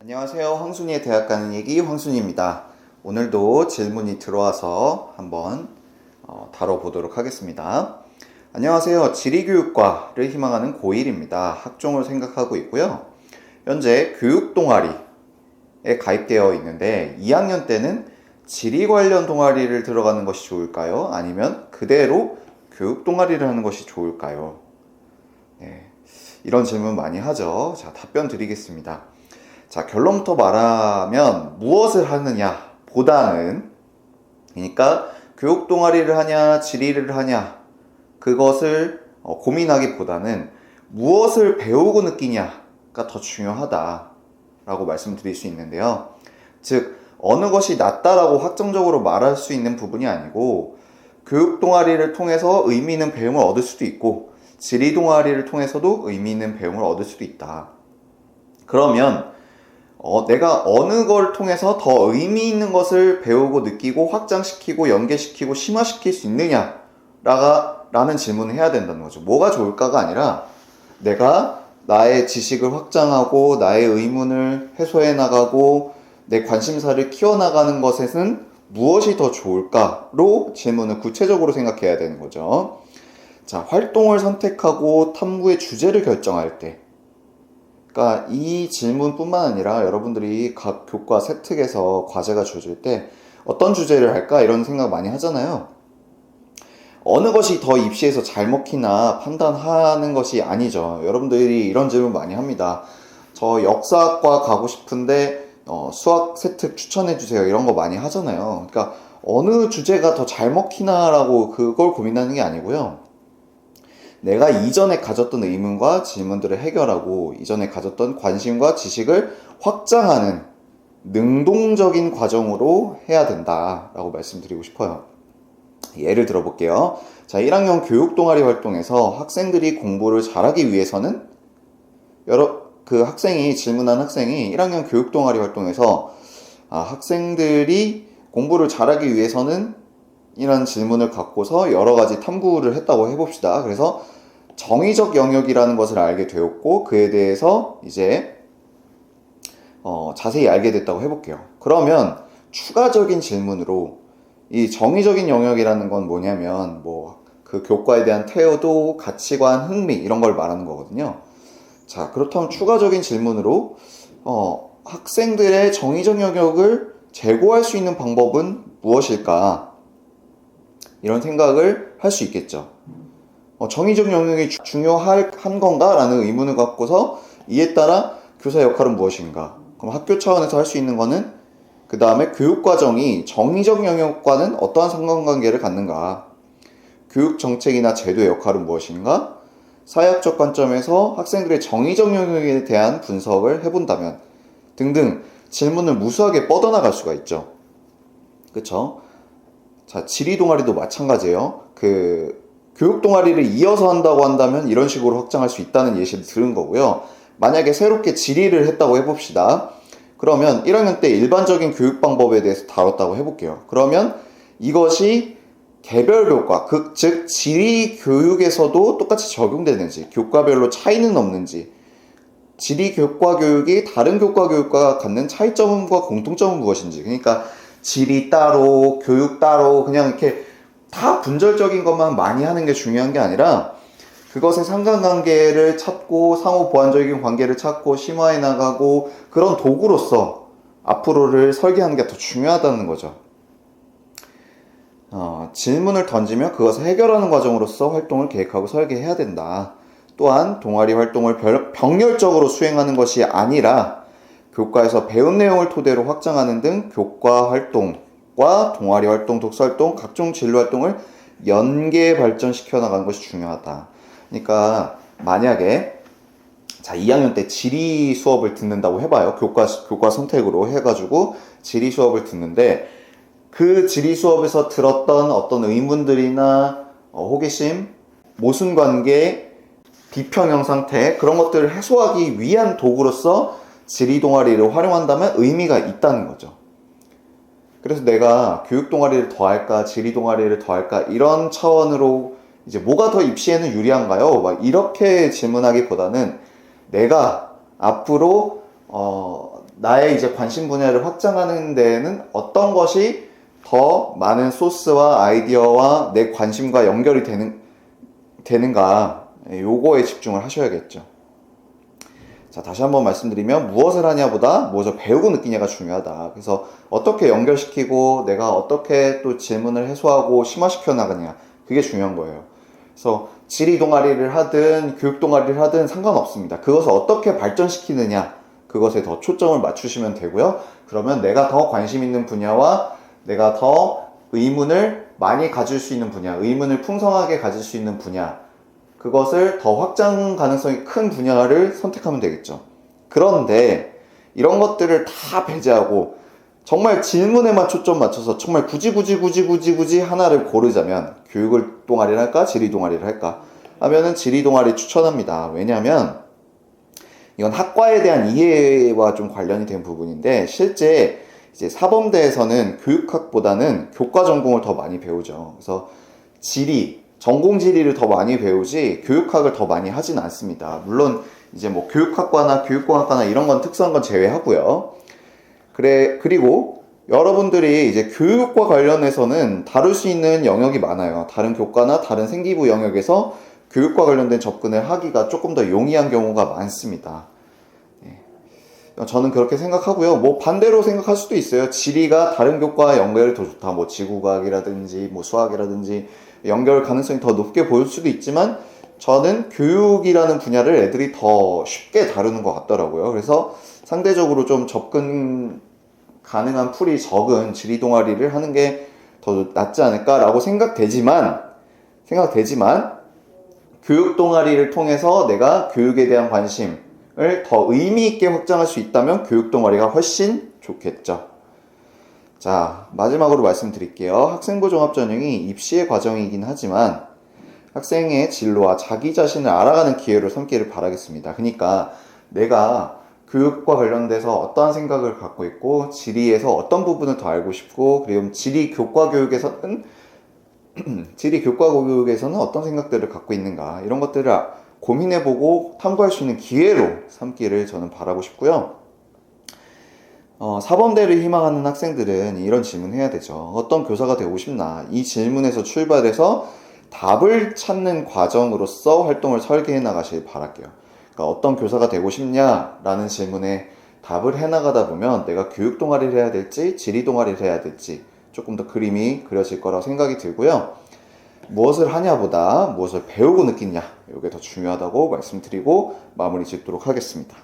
안녕하세요. 황순이의 대학 가는 얘기 황순이입니다. 오늘도 질문이 들어와서 한번 다뤄보도록 하겠습니다. 안녕하세요. 지리교육과를 희망하는 고1입니다. 학종을 생각하고 있고요. 현재 교육동아리에 가입되어 있는데 2학년 때는 지리 관련 동아리를 들어가는 것이 좋을까요? 아니면 그대로 교육동아리를 하는 것이 좋을까요? 네, 이런 질문 많이 하죠. 자, 답변 드리겠습니다. 자, 결론부터 말하면 무엇을 하느냐 보다는, 그러니까 교육 동아리를 하냐 지리를 하냐 그것을 고민하기보다는 무엇을 배우고 느끼냐가 더 중요하다라고 말씀드릴 수 있는데요. 즉 어느 것이 낫다라고 확정적으로 말할 수 있는 부분이 아니고, 교육 동아리를 통해서 의미 있는 배움을 얻을 수도 있고 지리 동아리를 통해서도 의미 있는 배움을 얻을 수도 있다. 그러면 내가 어느 걸 통해서 더 의미 있는 것을 배우고 느끼고 확장시키고 연계시키고 심화시킬 수 있느냐 라는 질문을 해야 된다는 거죠. 뭐가 좋을까가 아니라 내가 나의 지식을 확장하고 나의 의문을 해소해 나가고 내 관심사를 키워나가는 것에는 무엇이 더 좋을까로 질문을 구체적으로 생각해야 되는 거죠. 자, 활동을 선택하고 탐구의 주제를 결정할 때, 그러니까 이 질문뿐만 아니라 여러분들이 각 교과 세특에서 과제가 주어질 때 어떤 주제를 할까 이런 생각 많이 하잖아요. 어느 것이 더 입시에서 잘 먹히나 판단하는 것이 아니죠. 여러분들이 이런 질문 많이 합니다. 저 역사학과 가고 싶은데 수학 세특 추천해 주세요 이런 거 많이 하잖아요. 그러니까 어느 주제가 더 잘 먹히나 라고 그걸 고민하는 게 아니고요. 내가 이전에 가졌던 의문과 질문들을 해결하고 이전에 가졌던 관심과 지식을 확장하는 능동적인 과정으로 해야 된다라고 말씀드리고 싶어요. 예를 들어볼게요. 자, 1학년 교육동아리 활동에서 학생들이 공부를 잘하기 위해서는, 질문한 학생이 1학년 교육동아리 활동에서 학생들이 공부를 잘하기 위해서는 이런 질문을 갖고서 여러 가지 탐구를 했다고 해봅시다. 그래서 정의적 영역이라는 것을 알게 되었고 그에 대해서 이제 자세히 알게 됐다고 해볼게요. 그러면 추가적인 질문으로 이 정의적인 영역이라는 건 뭐냐면 그 교과에 대한 태도, 가치관, 흥미 이런 걸 말하는 거거든요. 자, 그렇다면 추가적인 질문으로 학생들의 정의적 영역을 제고할 수 있는 방법은 무엇일까? 이런 생각을 할 수 있겠죠. 정의적 영역이 중요한 건가? 라는 의문을 갖고서 이에 따라 교사 역할은 무엇인가? 그럼 학교 차원에서 할 수 있는 거는 그 다음에 교육과정이 정의적 영역과는 어떠한 상관관계를 갖는가? 교육정책이나 제도의 역할은 무엇인가? 사회학적 관점에서 학생들의 정의적 영역에 대한 분석을 해본다면 등등 질문을 무수하게 뻗어나갈 수가 있죠. 그쵸? 자, 지리 동아리도 마찬가지예요. 교육 동아리를 이어서 한다고 한다면 이런 식으로 확장할 수 있다는 예시를 들은 거고요. 만약에 새롭게 지리를 했다고 해봅시다. 그러면 1학년 때 일반적인 교육 방법에 대해서 다뤘다고 해볼게요. 그러면 이것이 개별 교과, 즉 지리 교육에서도 똑같이 적용되는지, 교과별로 차이는 없는지, 지리 교과 교육이 다른 교과 교육과 갖는 차이점과 공통점은 무엇인지, 그러니까 지리 따로, 교육 따로 그냥 이렇게 다 분절적인 것만 많이 하는 게 중요한 게 아니라 그것의 상관관계를 찾고 상호 보완적인 관계를 찾고 심화해 나가고 그런 도구로서 앞으로를 설계하는 게 더 중요하다는 거죠. 질문을 던지며 그것을 해결하는 과정으로서 활동을 계획하고 설계해야 된다. 또한 동아리 활동을 병렬적으로 수행하는 것이 아니라 교과에서 배운 내용을 토대로 확장하는 등 교과 활동과 동아리 활동, 독서 활동, 각종 진로 활동을 연계 발전시켜 나가는 것이 중요하다. 그러니까 만약에 2학년 때 지리 수업을 듣는다고 해봐요. 교과 선택으로 해가지고 지리 수업을 듣는데 그 지리 수업에서 들었던 어떤 의문들이나 호기심, 모순관계, 비평형 상태 그런 것들을 해소하기 위한 도구로서 지리 동아리를 활용한다면 의미가 있다는 거죠. 그래서 내가 교육 동아리를 더 할까, 지리 동아리를 더 할까 이런 차원으로 이제 뭐가 더 입시에는 유리한가요? 이렇게 질문하기보다는 내가 앞으로 나의 이제 관심 분야를 확장하는 데에는 어떤 것이 더 많은 소스와 아이디어와 내 관심과 연결이 되는가, 요거에 집중을 하셔야겠죠. 자, 다시 한번 말씀드리면 무엇을 하냐보다 무엇을 배우고 느끼냐가 중요하다. 그래서 어떻게 연결시키고 내가 어떻게 또 질문을 해소하고 심화시켜 나가냐, 그게 중요한 거예요. 그래서 지리 동아리를 하든 교육 동아리를 하든 상관없습니다. 그것을 어떻게 발전시키느냐, 그것에 더 초점을 맞추시면 되고요. 그러면 내가 더 관심 있는 분야와 내가 더 의문을 많이 가질 수 있는 분야, 의문을 풍성하게 가질 수 있는 분야, 그것을 더 확장 가능성이 큰 분야를 선택하면 되겠죠. 그런데 이런 것들을 다 배제하고 정말 질문에만 초점 맞춰서 정말 굳이 하나를 고르자면 교육을 동아리를 할까? 지리 동아리를 할까? 하면은 지리 동아리 추천합니다. 왜냐하면 이건 학과에 대한 이해와 좀 관련이 된 부분인데, 실제 이제 사범대에서는 교육학보다는 교과 전공을 더 많이 배우죠. 그래서 전공 지리를 더 많이 배우지 교육학을 더 많이 하진 않습니다. 물론 이제 뭐 교육학과나 교육공학과나 이런 건 특수한 건 제외하고요. 그리고 여러분들이 이제 교육과 관련해서는 다룰 수 있는 영역이 많아요. 다른 교과나 다른 생기부 영역에서 교육과 관련된 접근을 하기가 조금 더 용이한 경우가 많습니다. 저는 그렇게 생각하고요. 뭐 반대로 생각할 수도 있어요. 지리가 다른 교과와 연결이 더 좋다. 뭐 지구과학이라든지 뭐 수학이라든지 연결 가능성이 더 높게 보일 수도 있지만, 저는 교육이라는 분야를 애들이 더 쉽게 다루는 것 같더라고요. 그래서 상대적으로 좀 접근 가능한 풀이 적은 지리 동아리를 하는 게 더 낫지 않을까라고 생각되지만 교육 동아리를 통해서 내가 교육에 대한 관심을 더 의미 있게 확장할 수 있다면 교육 동아리가 훨씬 좋겠죠. 자, 마지막으로 말씀드릴게요. 학생부 종합 전형이 입시의 과정이긴 하지만 학생의 진로와 자기 자신을 알아가는 기회로 삼기를 바라겠습니다. 그러니까 내가 교육과 관련돼서 어떠한 생각을 갖고 있고, 지리에서 어떤 부분을 더 알고 싶고, 그리고 지리 교과 교육에서는 어떤 생각들을 갖고 있는가, 이런 것들을 고민해보고 탐구할 수 있는 기회로 삼기를 저는 바라고 싶고요. 사범대를 희망하는 학생들은 이런 질문을 해야 되죠. 어떤 교사가 되고 싶나? 이 질문에서 출발해서 답을 찾는 과정으로서 활동을 설계해 나가길 바랄게요. 그러니까 어떤 교사가 되고 싶냐라는 질문에 답을 해나가다 보면 내가 교육 동아리를 해야 될지 지리 동아리를 해야 될지 조금 더 그림이 그려질 거라고 생각이 들고요. 무엇을 하냐보다 무엇을 배우고 느끼냐, 이게 더 중요하다고 말씀드리고 마무리 짓도록 하겠습니다.